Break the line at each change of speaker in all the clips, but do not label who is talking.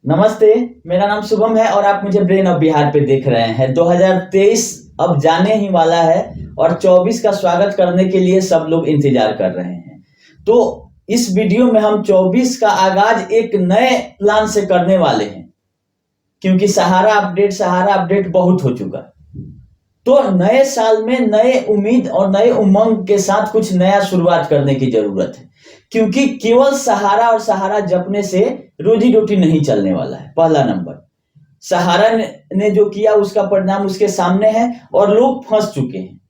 नमस्ते। मेरा नाम शुभम है और आप मुझे ब्रेन ऑफ बिहार पे देख रहे हैं। 2023 अब जाने ही वाला है और 24 का स्वागत करने के लिए सब लोग इंतजार कर रहे हैं। तो इस वीडियो में हम 24 का आगाज एक नए प्लान से करने वाले हैं, क्योंकि सहारा अपडेट बहुत हो चुका। तो नए साल में नए उम्मीद और नए उमंग के साथ कुछ नया शुरुआत करने की जरूरत है, क्योंकि केवल सहारा और सहारा जपने से रोजी रोटी नहीं चलने वाला है। पहला नंबर, सहारा ने जो किया उसका परिणाम उसके सामने है और लोग फंस चुके हैं।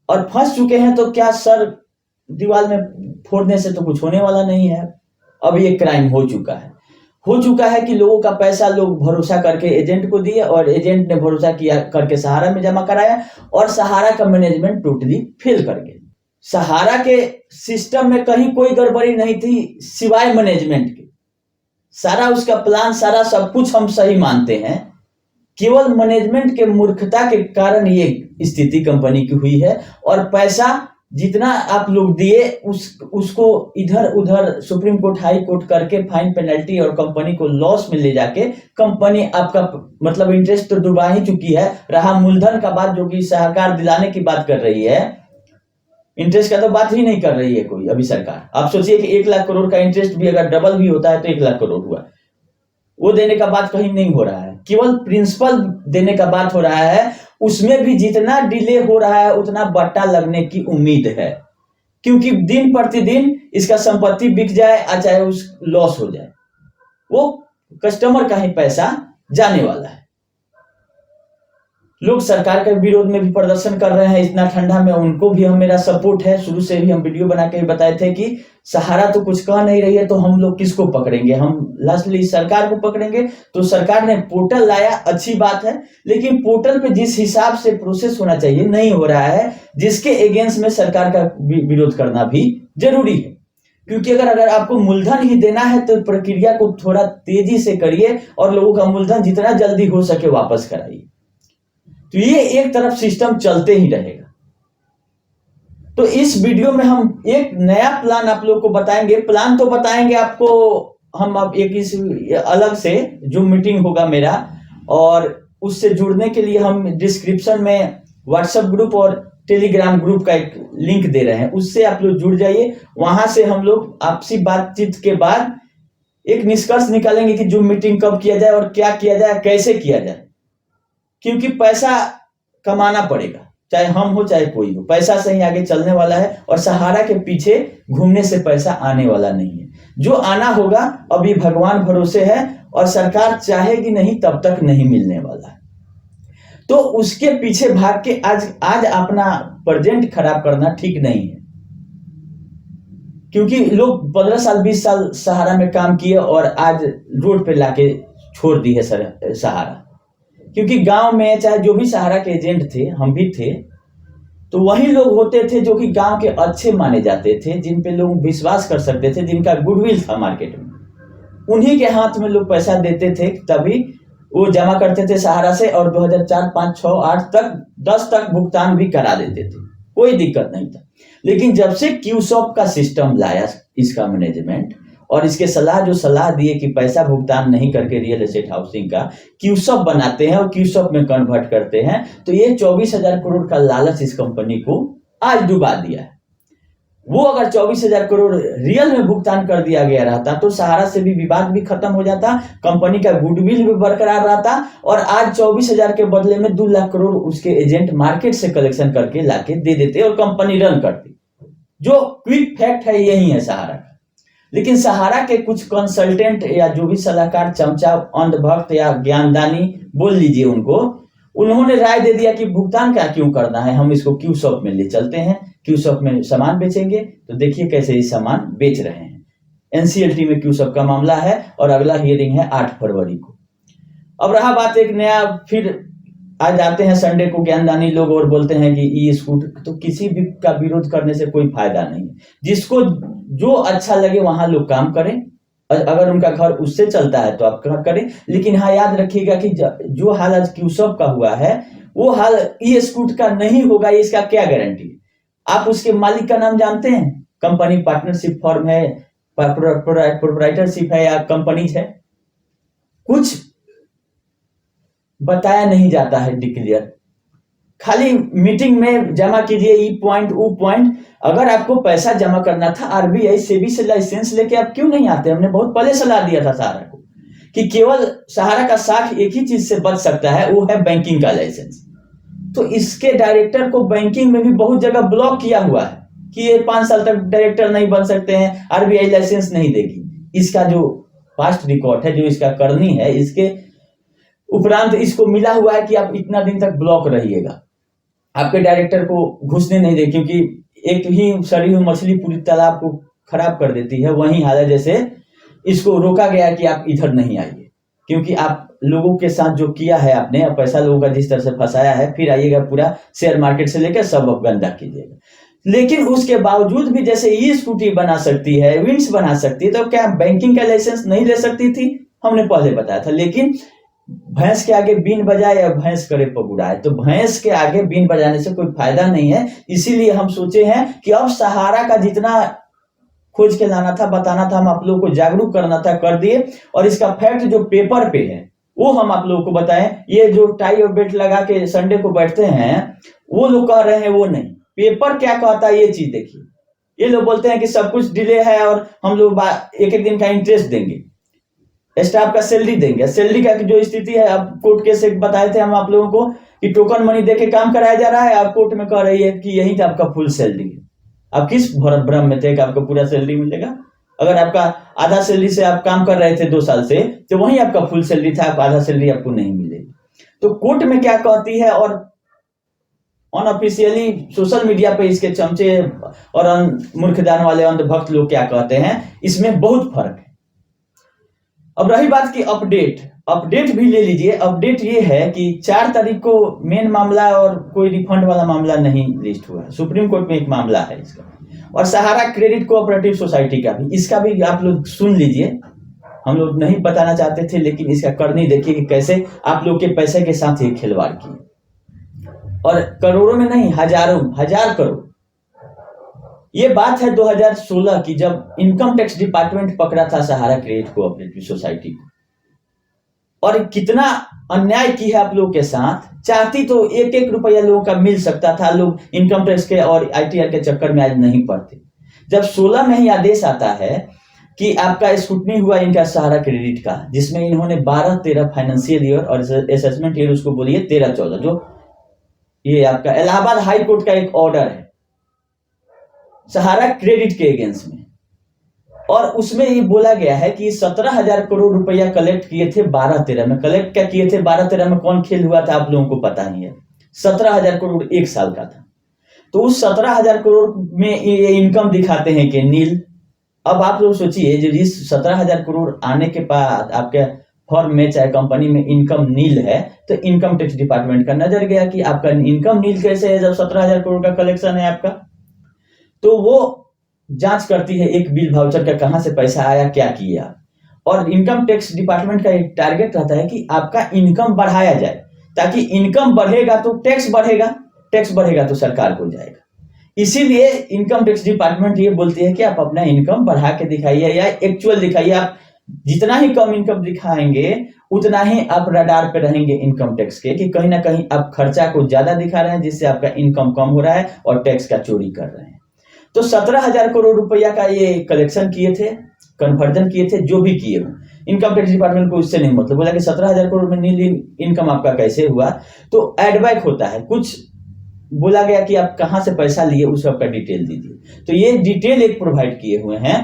और फंस चुके हैं तो क्या सर दीवार में फोड़ने से तो कुछ होने वाला नहीं है। अब ये क्राइम हो चुका है कि लोगों का पैसा लोग भरोसा करके एजेंट को दिए और एजेंट ने भरोसा किया करके सहारा में जमा कराया और सहारा का मैनेजमेंट टोटली फेल कर गया। सहारा के सिस्टम में कहीं कोई गड़बड़ी नहीं थी सिवाय मैनेजमेंट के। सारा उसका प्लान, सारा सब कुछ हम सही मानते हैं, केवल मैनेजमेंट के मूर्खता के कारण ये स्थिति कंपनी की हुई है। और पैसा जितना आप लोग दिए उसको इधर उधर सुप्रीम कोर्ट, हाई कोर्ट करके फाइन पेनल्टी और कंपनी को लॉस में ले जाके कंपनी आपका मतलब इंटरेस्ट तो डुबा ही चुकी है। रहा मूलधन का बात, जो कि सरकार दिलाने की बात कर रही है, इंटरेस्ट का तो बात ही नहीं कर रही है कोई अभी सरकार। आप सोचिए कि 1 लाख करोड़ का इंटरेस्ट भी अगर डबल भी होता है तो 1 लाख करोड़ हुआ, वो देने का बात कहीं नहीं हो रहा है। केवल प्रिंसिपल देने का बात हो रहा है। उसमें भी जितना डिले हो रहा है उतना बट्टा लगने की उम्मीद है, क्योंकि दिन प्रतिदिन इसका संपत्ति बिक जाए चाहे उस लॉस हो जाए, वो कस्टमर का ही पैसा जाने वाला है। लोग सरकार के विरोध में भी प्रदर्शन कर रहे हैं इतना ठंडा में, उनको भी मेरा सपोर्ट है। शुरू से भी हम वीडियो बना के बताए थे कि सहारा तो कुछ कह नहीं रही है तो हम लोग किसको पकड़ेंगे, हम लास्टली सरकार को पकड़ेंगे। तो सरकार ने पोर्टल लाया, अच्छी बात है, लेकिन पोर्टल पे जिस हिसाब से प्रोसेस होना चाहिए नहीं हो रहा है, जिसके अगेंस्ट में सरकार का विरोध करना भी जरूरी है। क्योंकि अगर आपको मूलधन ही देना है तो प्रक्रिया को थोड़ा तेजी से करिए और लोगों का मूलधन जितना जल्दी हो सके वापस कराइए। तो ये एक तरफ सिस्टम चलते ही रहेगा। तो इस वीडियो में हम एक नया प्लान आप लोग को बताएंगे। प्लान तो बताएंगे आपको हम, अब एक इस अलग से जो मीटिंग होगा मेरा, और उससे जुड़ने के लिए हम डिस्क्रिप्शन में व्हाट्सएप ग्रुप और टेलीग्राम ग्रुप का एक लिंक दे रहे हैं, उससे आप लोग जुड़ जाइए। वहां से हम लोग आपसी बातचीत के बाद एक निष्कर्ष निकालेंगे कि जो मीटिंग कब किया जाए और क्या किया जाए, कैसे किया जाए। क्योंकि पैसा कमाना पड़ेगा, चाहे हम हो चाहे कोई हो, पैसा से ही आगे चलने वाला है। और सहारा के पीछे घूमने से पैसा आने वाला नहीं है। जो आना होगा अभी भगवान भरोसे है, और सरकार चाहेगी नहीं तब तक नहीं मिलने वाला है। तो उसके पीछे भाग के आज अपना प्रेजेंट खराब करना ठीक नहीं है, क्योंकि लोग 15 साल 20 साल सहारा में काम किए और आज रोड पे लाके छोड़ दी है सहारा। क्योंकि गांव में चाहे जो भी सहारा के एजेंट थे, हम भी थे, तो वही लोग होते थे जो कि गांव के अच्छे माने जाते थे, जिन पे लोग विश्वास कर सकते थे, जिनका गुडविल था मार्केट में। उन्हीं के हाथ में लोग पैसा देते थे, तभी वो जमा करते थे सहारा से, और 2004, 5, 6, 8 तक 10 तक भुगतान भी करा देते थे, कोई दिक्कत नहीं था। लेकिन जब से क्यूसॉप का सिस्टम लाया इसका मैनेजमेंट, और इसके जो सलाह दिए कि पैसा भुगतान नहीं करके रियल एस्टेट हाउसिंग का क्यूसॉप बनाते हैं और क्यूसॉप में कन्वर्ट करते हैं, तो ये 24,000 करोड़ का लालच इस कंपनी को आज डुबा दिया है। वो अगर 24,000 करोड़ रियल में भुगतान कर दिया गया रहता तो सहारा से भी विवाद भी खत्म हो जाता, कंपनी का गुडविल भी बरकरार रहता, और आज 24,000 के बदले में 2 लाख करोड़ उसके एजेंट मार्केट से कलेक्शन करके लाके दे देते और कंपनी रन करती। जो क्विक फैक्ट है यही है सहारा का। लेकिन सहारा के कुछ कंसल्टेंट या जो भी सलाहकार, चमचा, अंधभक्त या ज्ञानदानी बोल लीजिए उनको, उन्होंने राय दे दिया कि भुगतान क्या क्यों करना है, हम इसको क्यूसॉप में ले चलते हैं, क्यूसॉप में सामान बेचेंगे। तो देखिए कैसे ये सामान बेच रहे हैं। एनसीएलटी में क्यूसॉप का मामला है और अगला हियरिंग है 8 फरवरी को। अब रहा बात एक नया, फिर आज आते हैं संडे को ज्ञानदानी लोग और बोलते हैं कि ई स्कूटर, तो किसी भी का विरोध करने से कोई फायदा नहीं है। जिसको जो अच्छा लगे वहां लोग काम करें, अगर उनका घर उससे चलता है तो आप करें। लेकिन हाँ, याद रखिएगा कि जो हाल आज क्यूसॉप का हुआ है वो हाल ई स्कूटर का नहीं होगा, इसका क्या गारंटी है। आप उसके मालिक का नाम जानते हैं? कंपनी पार्टनरशिप फॉर्म है, प्रोप्राइटरशिप है या कंपनीज है? कुछ बताया नहीं जाता है डिक्लेयर, खाली मीटिंग में जमा कीजिए ई पॉइंट वो पॉइंट। अगर आपको पैसा जमा करना था आरबीआई सेबी से लाइसेंस लेके आप क्यों नहीं आते? हमने बहुत पहले सलाह दिया था सहारा को कि केवल सहारा का साख एक ही चीज से बच सकता है, वो है बैंकिंग का लाइसेंस। तो इसके डायरेक्टर को बैंकिंग में भी बहुत जगह ब्लॉक किया हुआ है कि ये 5 साल तक डायरेक्टर नहीं बन सकते हैं, आरबीआई लाइसेंस नहीं देगी। इसका जो पास्ट रिकॉर्ड है, जो इसका करनी है, इसके उपरांत इसको मिला हुआ है कि आप इतना दिन तक ब्लॉक रहिएगा, आपके डायरेक्टर को घुसने नहीं दे, क्योंकि एक ही सड़ी हुई मछली पूरी तालाब को खराब कर देती है। वही हाल है जैसे इसको रोका गया कि आप इधर नहीं आइए, क्योंकि आप लोगों के साथ जो किया है आपने, पैसा लोगों का जिस तरह से फंसाया है, फिर आइएगा पूरा शेयर मार्केट से लेकर सब अब गंदा कीजिएगा। लेकिन उसके बावजूद भी जैसे ई स्कूटी बना सकती है, विंड्स बना सकती है, तो क्या बैंकिंग का लाइसेंस नहीं ले सकती थी? हमने पहले बताया था। लेकिन भैंस के आगे बीन बजाए या भैंस करे पगुड़ाए, तो भैंस के आगे बीन बजाने से कोई फायदा नहीं है। इसीलिए हम सोचे हैं कि अब सहारा का जितना खोज के लाना था, बताना था, हम आप लोगों को जागरूक करना था, कर दिए। और इसका फैक्ट जो पेपर पे है वो हम आप लोगों को बताएं। ये जो टाई और बेल्ट लगा के संडे को बैठते हैं वो लोग कह रहे हैं वो नहीं, पेपर क्या कहता है ये चीज देखिए। ये लोग बोलते हैं कि सब कुछ डिले है और हम लोग एक एक दिन का इंटरेस्ट देंगे, स्टाफ का सैलरी देंगे। सैलरी का जो स्थिति है, अब कोर्ट केस एक बताए थे हम आप लोगों को कि टोकन मनी देके काम कराया जा रहा है, आप कोर्ट में कह रही है कि यही तो आपका फुल सैलरी है। आप किस भ्रम में थे कि आपको पूरा सैलरी मिलेगा? अगर आपका आधा सैलरी से आप काम कर रहे थे 2 साल से, तो वही आपका फुल सैलरी था, आप आधा सैलरी आपको नहीं मिलेगी। तो कोर्ट में क्या कहती है और अनऑफिशियली सोशल मीडिया पे इसके चमचे और मूर्खदान वाले अंधभक्त लोग क्या कहते हैं, इसमें बहुत फर्क है। अब रही बात की अपडेट भी ले लीजिए। अपडेट ये है कि 4 तारीख को मेन मामला और कोई रिफंड वाला मामला नहीं लिस्ट हुआ है। सुप्रीम कोर्ट में एक मामला है इसका, और सहारा क्रेडिट कोऑपरेटिव सोसाइटी का भी, इसका भी आप लोग सुन लीजिए। हम लोग नहीं बताना चाहते थे, लेकिन इसका करनी देखिए कि कैसे आप लोग के पैसे के साथ ये खिलवाड़ किए, और करोड़ों में नहीं, हजार करोड़। ये बात है 2016 की, जब इनकम टैक्स डिपार्टमेंट पकड़ा था सहारा क्रेडिट कोऑपरेटिव सोसाइटी को, और कितना अन्याय की है आप लोगों के साथ। चाहती तो 1-1 रुपया लोगों का मिल सकता था, लोग इनकम टैक्स के और आईटीआर के चक्कर में आज नहीं पड़ते। जब 16 में ही आदेश आता है कि आपका स्क्रूटनी हुआ इनका सहारा क्रेडिट का, जिसमें इन्होंने 12-13 फाइनेंशियल ईयर और असेसमेंट ईयर उसको बोलिए 13-14, जो ये आपका इलाहाबाद हाई कोर्ट का एक ऑर्डर है सहारा क्रेडिट के अगेंस्ट में, और उसमें ये बोला गया है कि 17,000 करोड़ रुपया कलेक्ट किए थे 12-13 में। कलेक्ट क्या किए थे 12-13 में? कौन खेल हुआ था आप लोगों को पता नहीं है। 17,000 करोड़ 1 साल का था, तो उस 17,000 करोड़ में ये इनकम दिखाते हैं कि नील। अब आप लोग सोचिए, जो इस 17,000 करोड़ आने के बाद आपके फर्म में चाहे कंपनी में इनकम नील है, तो इनकम टैक्स डिपार्टमेंट का नजर गया कि आपका इनकम नील कैसे है जब 17,000 करोड़ का कलेक्शन है आपका। तो वो जांच करती है एक बिल वाउचर का, कहां से पैसा आया, क्या किया। और इनकम टैक्स डिपार्टमेंट का एक टारगेट रहता है कि आपका इनकम बढ़ाया जाए, ताकि इनकम बढ़ेगा तो टैक्स बढ़ेगा, टैक्स बढ़ेगा तो सरकार को जाएगा। इसीलिए इनकम टैक्स डिपार्टमेंट ये बोलती है कि आप अपना इनकम बढ़ा के दिखाइए या एक्चुअल दिखाइए। आप जितना ही कम इनकम दिखाएंगे उतना ही आप रडार पे रहेंगे इनकम टैक्स के, कि कहीं ना कहीं आप खर्चा को ज्यादा दिखा रहे हैं, जिससे आपका इनकम कम हो रहा है और टैक्स का चोरी कर रहे हैं। तो 17,000 करोड़ रुपया का ये कलेक्शन किए थे, कन्वर्जन किए थे, जो भी किए हो। इनकम टैक्स डिपार्टमेंट को इससे नहीं मतलब, बोला कि 17,000 करोड़ में नील इनकम आपका कैसे हुआ। तो एडबैक होता है, कुछ बोला गया कि आप कहां से पैसा लिए, उस सबका डिटेल दीजिए। तो ये डिटेल एक प्रोवाइड किए हुए हैं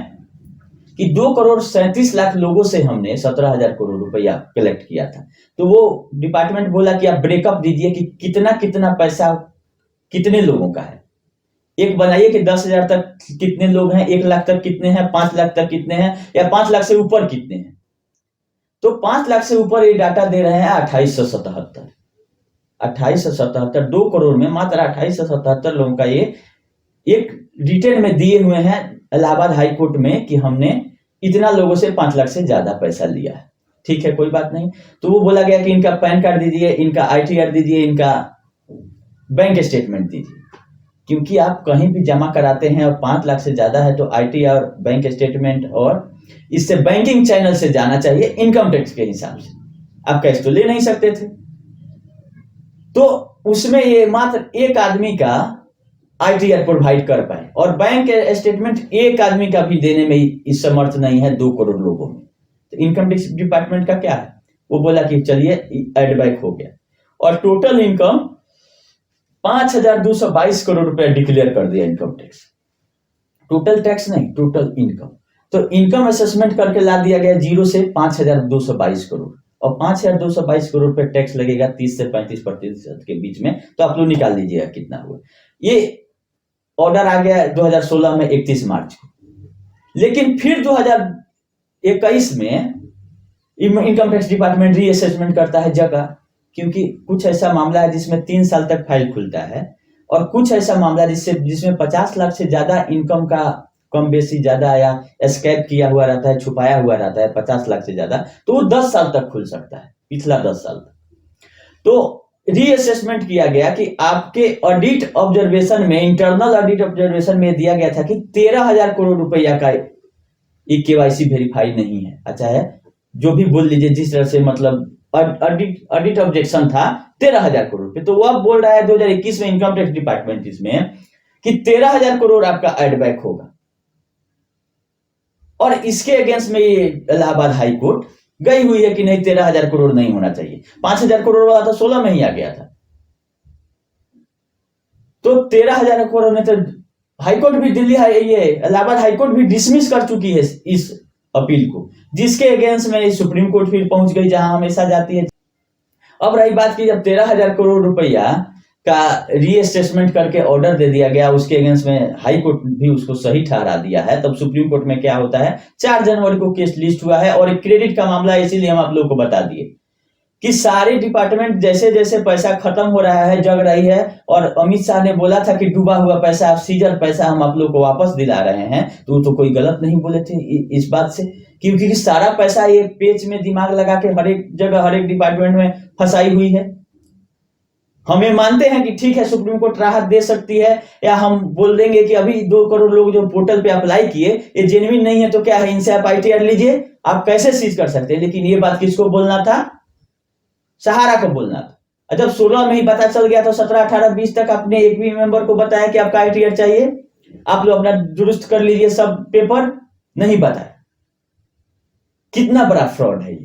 कि 2,37,00,000 लोगों से हमने 17,000 करोड़ रुपया कलेक्ट किया था। तो वो डिपार्टमेंट बोला कि आप ब्रेकअप दीजिए कि कितना कितना पैसा कितने लोगों का है। एक बनाइए कि 10,000 तक कितने लोग हैं, 1 लाख तक कितने हैं, 5 लाख तक कितने हैं, या 5 लाख से ऊपर कितने हैं। तो 5 लाख से ऊपर ये डाटा दे रहे हैं 2877। 2 करोड़ में मात्र 2877 लोगों का ये एक रिटर्न में दिए हुए हैं इलाहाबाद हाई कोर्ट में कि हमने इतना लोगों से 5 लाख से ज्यादा पैसा लिया है। ठीक है, कोई बात नहीं। तो वो बोला गया कि इनका पैन कार्ड दीजिए, इनका आईटीआर दीजिए, इनका बैंक स्टेटमेंट दीजिए, क्योंकि आप कहीं भी जमा कराते हैं और 5 लाख से ज्यादा है तो आईटीआर, बैंक स्टेटमेंट और इससे बैंकिंग चैनल से जाना चाहिए इनकम टैक्स के हिसाब से। आप कैश तो ले नहीं सकते थे। तो उसमें ये मात्र एक आदमी का आईटीआर प्रोवाइड कर पाए, और बैंक स्टेटमेंट एक आदमी का भी देने में इस समर्थ नहीं है 2 करोड़ लोगों में। तो इनकम टैक्स डिपार्टमेंट का क्या है, वो बोला कि चलिए एड बैक हो गया, और टोटल इनकम 5,222 करोड़ रुपए डिक्लेयर कर दिया इनकम टैक्स। टोटल टैक्स नहीं, टोटल इनकम। तो इनकम असेसमेंट करके ला दिया गया 0 से 5,222 करोड़, और 5,222 करोड़ पे टैक्स लगेगा 30 से 35% के बीच में। तो आप लोग निकाल लीजिएगा कितना हुआ। ये ऑर्डर आ गया 2016 में 31 मार्च को, लेकिन फिर 2021 में इनकम टैक्स डिपार्टमेंट रीअसेसमेंट करता है जगह, क्योंकि कुछ ऐसा मामला है जिसमें 3 साल तक फाइल खुलता है, और कुछ ऐसा मामला जिसमें 50 लाख से ज्यादा इनकम का कम बेसी ज्यादा या एस्केप किया हुआ रहता है, छुपाया हुआ रहता है 50 लाख से ज्यादा, तो वो 10 साल तक खुल सकता है, पिछला 10 साल तक। तो रीअसेसमेंट किया गया कि आपके ऑडिट ऑब्जर्वेशन में, इंटरनल ऑडिट ऑब्जर्वेशन में दिया गया था कि 13,000 करोड़ रुपया का केवाईसी वेरीफाई नहीं है। अच्छा है, जो भी बोल लीजिए जिस तरह से, मतलब ऑडिट ऑब्जेक्शन था 13,000 करोड़ रुपए। तो वो अब बोल रहा है 2021 में इनकम टैक्स डिपार्टमेंट इसमें कि 13,000 करोड़ आपका एड बैक होगा, और इसके अगेंस्ट में ये इलाहाबाद हाई कोर्ट गई हुई है कि नहीं, 13,000 करोड़ नहीं होना चाहिए। 5,000 करोड़ वाला तो 16 में ही आ गया था, तो 13,000 करोड़ में तो हाईकोर्ट भी, दिल्ली ये इलाहाबाद हाईकोर्ट भी डिसमिस कर चुकी है इस अपील को, जिसके अगेंस्ट में सुप्रीम कोर्ट फिर पहुंच गई, जहां हमेशा जाती है। अब रही बात की, जब 13,000 करोड़ रुपया का रीअसेसमेंट करके ऑर्डर दे दिया गया, उसके अगेंस्ट में हाई कोर्ट भी उसको सही ठहरा दिया है, तब सुप्रीम कोर्ट में क्या होता है, 4 जनवरी को केस लिस्ट हुआ है, और एक क्रेडिट का मामला है, इसीलिए हम आप लोगों को बता दिए कि सारे डिपार्टमेंट जैसे जैसे पैसा खत्म हो रहा है, जग रही है, और अमित शाह ने बोला था कि डूबा हुआ पैसा, आप सीजर पैसा हम आप लोग को वापस दिला रहे हैं, तो कोई गलत नहीं बोले थे इस बात से, क्योंकि सारा पैसा ये पेच में दिमाग लगा के हर एक जगह, हर एक डिपार्टमेंट में फंसाई हुई है। हमें मानते हैं कि ठीक है, सुप्रीम कोर्ट राहत दे सकती है, या हम बोल देंगे कि अभी 2 करोड़ लोग जो पोर्टल पे अप्लाई किए ये जेन्युइन नहीं है, तो क्या है, इनसे आप आईटीआर लीजिए, आप कैसे सीज कर सकते हैं। लेकिन ये बात किसको बोलना था, सहारा को बोलना था। जब 16 में ही पता चल गया, तो 17, 18, 20 तक अपने एक भी मेंबर को बताया कि आपका आईटीआर चाहिए, आप लोग अपना दुरुस्त कर लीजिए सब पेपर, नहीं बताया। कितना बड़ा फ्रॉड है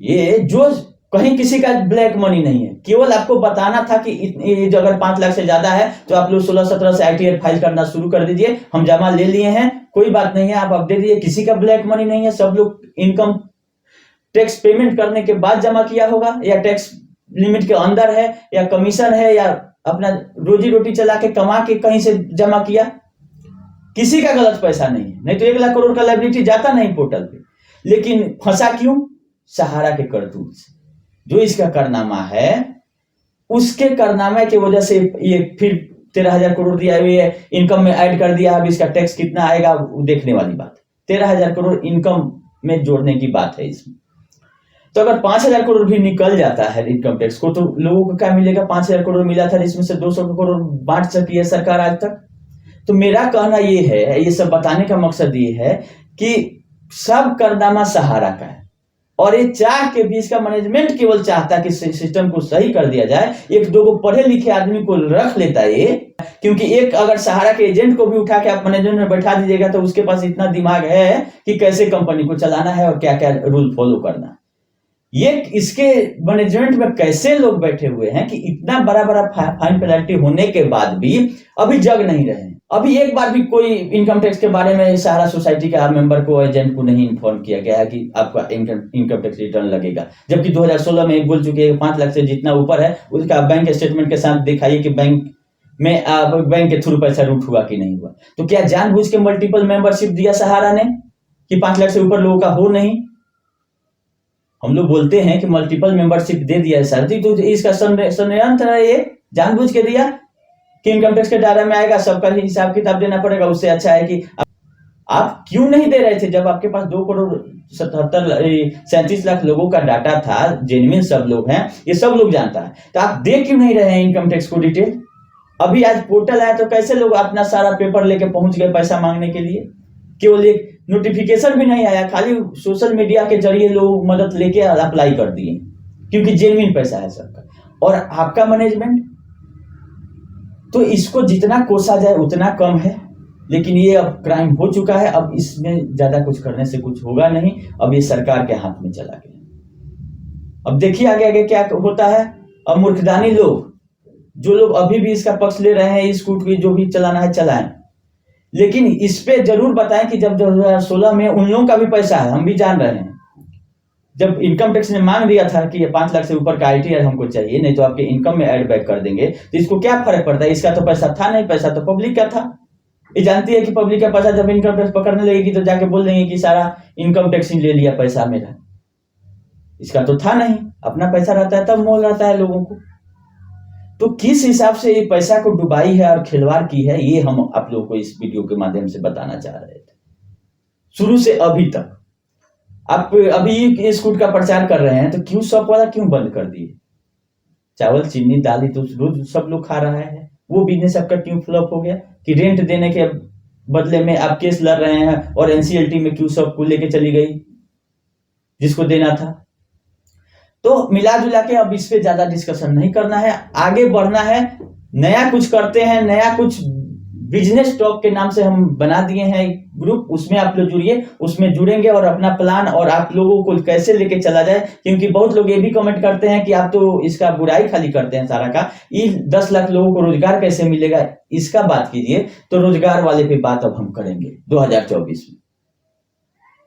ये जो कहीं किसी का ब्लैक मनी नहीं है, केवल आपको बताना था कि जो अगर 5 लाख से ज्यादा है तो आप लोग 16-17 से आईटीआर फाइल करना शुरू कर दीजिए, हम जमा ले लिए हैं, कोई बात नहीं है, आप अपडेट दीजिए। किसी का ब्लैक मनी नहीं है, सब लोग इनकम टैक्स पेमेंट करने के बाद जमा किया होगा, या टैक्स लिमिट के अंदर है, या कमीशन है, या अपना रोजी रोटी चला के कमा के कहीं से जमा किया। किसी का गलत पैसा नहीं है, नहीं तो 1 लाख करोड़ का लायबिलिटी जाता नहीं पोर्टल पे। लेकिन फंसा क्यों, सहारा के करतूत से। जो इसका कारनामा है, उसके कारनामे की वजह से ये फिर 13,000 करोड़ दिया हुई है, इनकम में ऐड कर दिया। अब इसका टैक्स कितना आएगा देखने वाली बात है। 13,000 करोड़ इनकम में जोड़ने की बात है इसमें। तो अगर 5,000 करोड़ भी निकल जाता है इनकम टैक्स को, तो लोगों को क्या मिलेगा, 5,000 करोड़ मिला था, जिसमें से 200 करोड़ बांट सकी है सरकार आज तक। तो मेरा कहना ये है, ये सब बताने का मकसद ये है कि सब कारनामा सहारा का है, और ये चाह के भी, इसका मैनेजमेंट केवल चाहता है कि सिस्टम को सही कर दिया जाए। 1-2 को पढ़े लिखे आदमी को रख लेता है ये, क्योंकि एक अगर सहारा के एजेंट को भी उठा के आप मैनेजमेंट में बैठा दीजिएगा, तो उसके पास इतना दिमाग है कि कैसे कंपनी को चलाना है और क्या क्या रूल फॉलो करना है। ये इसके मैनेजमेंट में कैसे लोग बैठे हुए हैं कि इतना बड़ा बड़ा फाइन पेनल्टी होने के बाद भी अभी जग नहीं रहे हैं। अभी एक बार भी कोई इनकम टैक्स के बारे में सहारा सोसाइटी का मेंबर को, एजेंट को नहीं इन्फॉर्म किया गया है कि आपका इनकम टैक्स रिटर्न लगेगा। जबकि 2016 में बोल चुके हैं 5 लाख से जितना ऊपर है उसका बैंक स्टेटमेंट के साथ दिखाइए कि बैंक में बैंक के थ्रू पैसा रूट हुआ कि नहीं हुआ। तो क्या जानबूझ के मल्टीपल मेंबरशिप दिया सहारा ने कि 5 लाख से ऊपर लोगों का हो नहीं? हम लोग बोलते हैं कि मल्टीपल मेंबरशिप दे दिया है सर, तो इसका षड्यंत्र है, ये जानबूझ के दिया कि इनकम टैक्स के दायरे में आएगा, सबका हिसाब किताब देना पड़ेगा। उससे अच्छा है कि आप क्यों नहीं दे रहे थे जब आपके पास 2 करोड़ 37 लाख लोगों का डाटा था, जेन्युइन सब लोग हैं, ये सब लोग जानता है, तो आप दे क्यों नहीं रहे हैं इनकम टैक्स को डिटेल? अभी आज पोर्टल आया तो कैसे लोग अपना सारा पेपर लेके पहुंच गए पैसा मांगने के लिए? केवल एक नोटिफिकेशन भी नहीं आया, खाली सोशल मीडिया के जरिए लोग मदद लेके अप्लाई कर दिए, क्योंकि जेन्युइन पैसा है सबका। और आपका मैनेजमेंट, तो इसको जितना कोसा जाए उतना कम है, लेकिन ये अब क्राइम हो चुका है, अब इसमें ज्यादा कुछ करने से कुछ होगा नहीं, अब ये सरकार के हाथ में चला गया। अब देखिए आगे आगे क्या होता है। अब मूर्खदानी लोग, जो लोग अभी भी इसका पक्ष ले रहे हैं, इस कूट की जो भी चलाना है चलाएं, लेकिन इस पे जरूर बताएं कि जब 2016 में उन लोगों का भी पैसा है, हम भी जान रहे हैं। जब इनकम टैक्स ने मांग दिया था कि ये 5 लाख से ऊपर का ITR हमको चाहिए, नहीं तो आपके इनकम में ऐड बैक कर देंगे, तो इसको क्या फर्क पड़ता है, इसका तो पैसा था नहीं, पैसा तो पब्लिक का था। ये जानती है कि पब्लिक का पैसा जब इनकम टैक्स पकड़ने लगेगी तो जाके बोल देंगे कि सारा इनकम टैक्स ही ले लिया पैसा मेरा, इसका तो था नहीं। अपना पैसा रहता है तब मोल रहता है लोगों को। तो किस हिसाब से ये पैसा को डुबाई है और खिलवाड़ की है, ये हम आप लोगों को इस वीडियो के माध्यम से बताना चाह रहे थे। शुरू से अभी तक आप अभी इस कूट का प्रचार कर रहे हैं, तो क्यों शॉप वाला क्यों बंद कर दिए? चावल चीनी दाल तो रोज सब लोग खा रहा है, वो बिजनेस आपका क्यों फ्लॉप हो गया? कि रेंट देने के बदले में आप केस लड़ रहे हैं और NCLT में क्यों शॉप को लेके चली गई जिसको देना था। तो मिला जुला के अब इस पे ज्यादा डिस्कशन नहीं करना है, आगे बढ़ना है, नया कुछ करते हैं, नया कुछ बिजनेस टॉक के नाम से हम बना दिए हैं ग्रुप, उसमें आप लोग जुड़िए, उसमें जुड़ेंगे और अपना प्लान और आप लोगों को कैसे लेके चला जाए। क्योंकि बहुत लोग ये भी कमेंट करते हैं कि आप तो इसका बुराई खाली करते हैं सारा का, ये 10 लाख लोगों को रोजगार कैसे मिलेगा, इसका बात कीजिए। तो रोजगार वाले पे बात अब हम करेंगे 2024 में।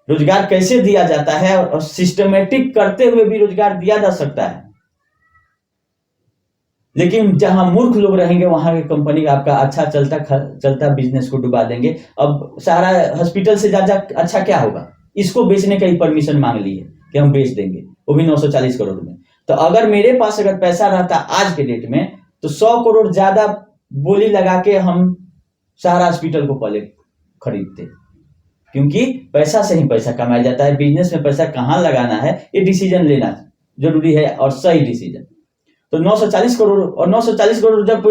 रोजगार कैसे दिया जाता है और सिस्टमेटिक करते हुए भी रोजगार दिया जा सकता है, लेकिन जहां मूर्ख लोग रहेंगे वहां की कंपनी आपका अच्छा चलता बिजनेस को डुबा देंगे। अब सारा हॉस्पिटल से ज्यादा अच्छा क्या होगा, इसको बेचने का ही परमिशन मांग ली है कि हम बेच देंगे, वो भी 940 करोड़ में। तो अगर मेरे पास अगर पैसा रहता आज के डेट में, तो 100 करोड़ ज्यादा बोली लगा के हम सारा हॉस्पिटल को पहले खरीदते, क्योंकि पैसा से ही पैसा कमाया जाता है। बिजनेस में पैसा कहाँ लगाना है ये डिसीजन लेना जरूरी है, और सही डिसीजन। तो 940 करोड़, और 940 करोड़ जब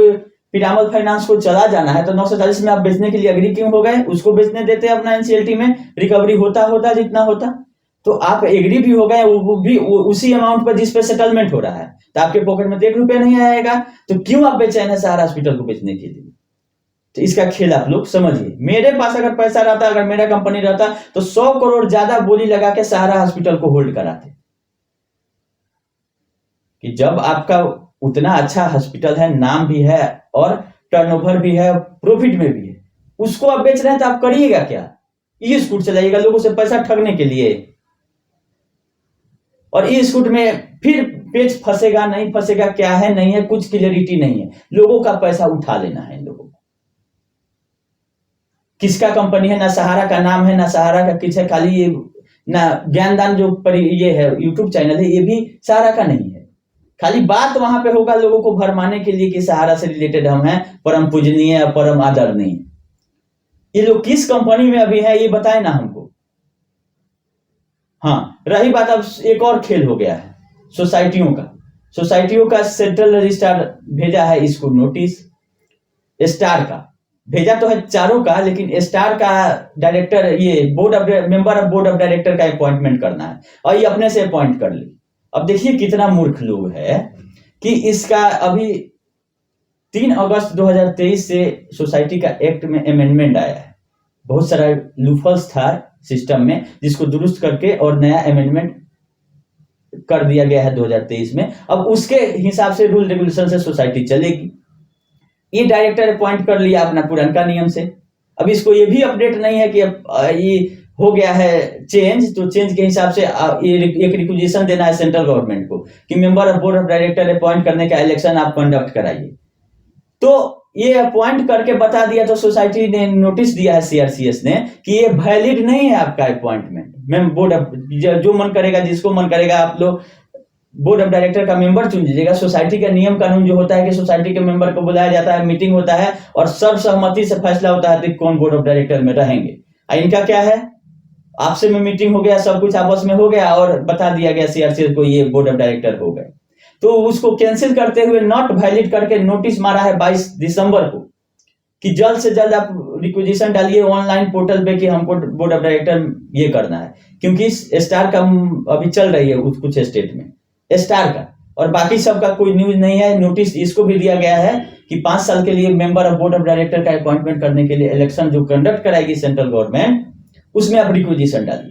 पिरामल फाइनेंस को चला जाना है, तो 940 में आप बेचने के लिए अग्री क्यों हो गए? उसको बेचने देते अपना NCLT में, रिकवरी होता जितना होता, तो आप एग्री भी हो गए, वो भी उसी अमाउंट पर जिस पे सेटलमेंट हो रहा है, तो आपके पॉकेट में 1 रुपया नहीं आएगा, तो क्यों आप बेचैन है सारा हॉस्पिटल को बेचने के लिए? तो इसका खेल आप लोग समझिए। मेरे पास अगर पैसा रहता, अगर मेरा कंपनी रहता, तो 100 करोड़ ज्यादा बोली लगा के सहारा हॉस्पिटल को होल्ड कराते, कि जब आपका उतना अच्छा हॉस्पिटल है, नाम भी है और टर्नओवर भी है, प्रॉफिट में भी है, उसको आप बेच रहे हैं, तो आप करिएगा क्या? ई स्कूट चलाइएगा लोगों से पैसा ठगने के लिए, और ई स्कूट में फिर पेज फंसेगा नहीं फंसेगा, क्या है नहीं है, कुछ क्लियरिटी नहीं है, लोगों का पैसा उठा लेना है इन लोगों को। किसका कंपनी है, ना सहारा का नाम है, ना सहारा का किस है, खाली ये ना ज्ञानदान जो ये है यूट्यूब चैनल है, ये भी सहारा का नहीं है। खाली बात वहां पे होगा लोगों को भरमाने के लिए कि सहारा से रिलेटेड हम हैं, परम पूजनीय परम आदरणीय। ये लोग किस कंपनी में अभी है ये बताए ना हमको। हाँ, रही बात, अब एक और खेल हो गया है सोसाइटियों का सेंट्रल रजिस्ट्रार भेजा है इसको नोटिस। स्टार का भेजा तो है चारों का, लेकिन स्टार का डायरेक्टर, ये member of board of director का अपॉइंटमेंट करना है, और ये अपने से अपॉइंट कर ली। अब देखिए कितना मूर्ख लोग है कि इसका अभी 3 अगस्त 2023 से सोसाइटी का एक्ट में अमेंडमेंट आया है। बहुत सारा लूफल्स था सिस्टम में, जिसको दुरुस्त करके और नया अमेंडमेंट कर दिया गया है 2023 में। अब उसके हिसाब से रूल रेगुलेशन से सोसाइटी चलेगी। ये डायरेक्टर अपॉइंट कर लिया अपना पुराना नियम से। अब इसको ये भी अपडेट नहीं है कि अब ये हो गया है चेंज, तो चेंज के हिसाब से एक रिक्विजिशन देना है सेंट्रल गवर्नमेंट को कि member of board of director appoint करने का इलेक्शन आप कंडक्ट कराइए। तो ये अपॉइंट करके बता दिया, तो सोसाइटी ने नोटिस दिया है CRCS ने कि ये वैलिड नहीं है आपका अपॉइंटमेंट। बोर्ड ऑफ जो मन करेगा, जिसको मन करेगा, आप लोग बोर्ड ऑफ डायरेक्टर का मेंबर चुन लीजिएगा। सोसाइटी का नियम कानून जो होता है कि सोसाइटी के मेंबर को बुलाया जाता है, मीटिंग होता है और सर्वसम्मति से फैसला होता है कि कौन बोर्ड ऑफ डायरेक्टर में रहेंगे। इनका क्या है, आपसे में मीटिंग हो गया, सब कुछ आपस में हो गया और बता दिया गया CRCS को ये बोर्ड ऑफ डायरेक्टर हो गए, तो उसको कैंसिल करते हुए नॉट वैलिड करके नोटिस मारा है 22 दिसंबर को कि जल्द से जल्द आप रिक्वेजिशन डालिए ऑनलाइन पोर्टल पे कि हमको बोर्ड ऑफ डायरेक्टर ये करना है, क्योंकि स्टार का अभी चल रही है कुछ स्टेट में स्टार का, और बाकी सबका कोई न्यूज नहीं है। नोटिस इसको भी दिया गया है कि 5 साल के लिए member of board of director का अपॉइंटमेंट करने के लिए इलेक्शन जो कंडक्ट कराएगी सेंट्रल गवर्नमेंट, उसमें आप रिक्वेजिशन डालिए।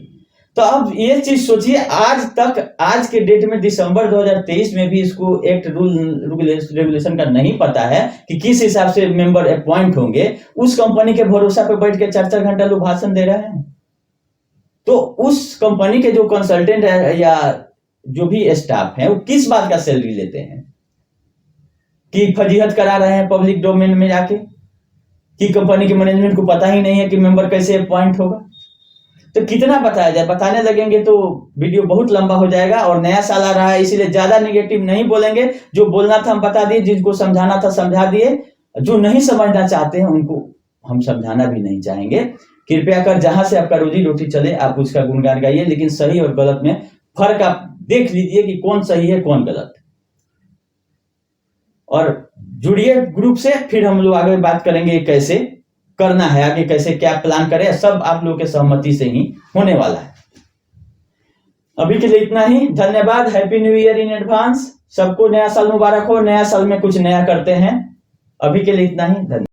तो अब ये चीज सोचिए, आज तक, आज के डेट में दिसंबर 2023 में भी इसको एक्ट रूल रेगुलेशन का नहीं पता है कि किस हिसाब से मेंबर अपॉइंट होंगे। उस कंपनी के भरोसा पे बैठ के 4-4 घंटा लोग भाषण दे रहे हैं। तो उस कंपनी के जो कंसल्टेंट है या जो भी स्टाफ है वो किस बात का सैलरी लेते हैं कि फजीहत करा रहे हैं पब्लिक डोमेन में जाके, कि कंपनी के मैनेजमेंट को पता ही नहीं है कि मेंबर कैसे अपॉइंट होगा। तो कितना बताया जाए, बताने लगेंगे तो वीडियो बहुत लंबा हो जाएगा, और नया साल आ रहा है इसीलिए ज्यादा नेगेटिव नहीं बोलेंगे। जो बोलना था हम बता दिए, जिनको समझाना था समझा दिए, जो नहीं समझना चाहते हैं उनको हम समझाना भी नहीं चाहेंगे। कृपया कर जहां से आपका रोजी रोटी चले आप उसका गुणगान गाइए, लेकिन सही और गलत में फर्क आप देख लीजिए कि कौन सही है कौन गलत। और जुड़िए ग्रुप से, फिर हम लोग आगे बात करेंगे कैसे करना है, आगे कैसे क्या प्लान करें, सब आप लोगों के सहमति से ही होने वाला है। अभी के लिए इतना ही, धन्यवाद। Happy new year in advance. सबको नया साल मुबारक हो। नया साल में कुछ नया करते हैं। अभी के लिए इतना ही, धन्यवाद।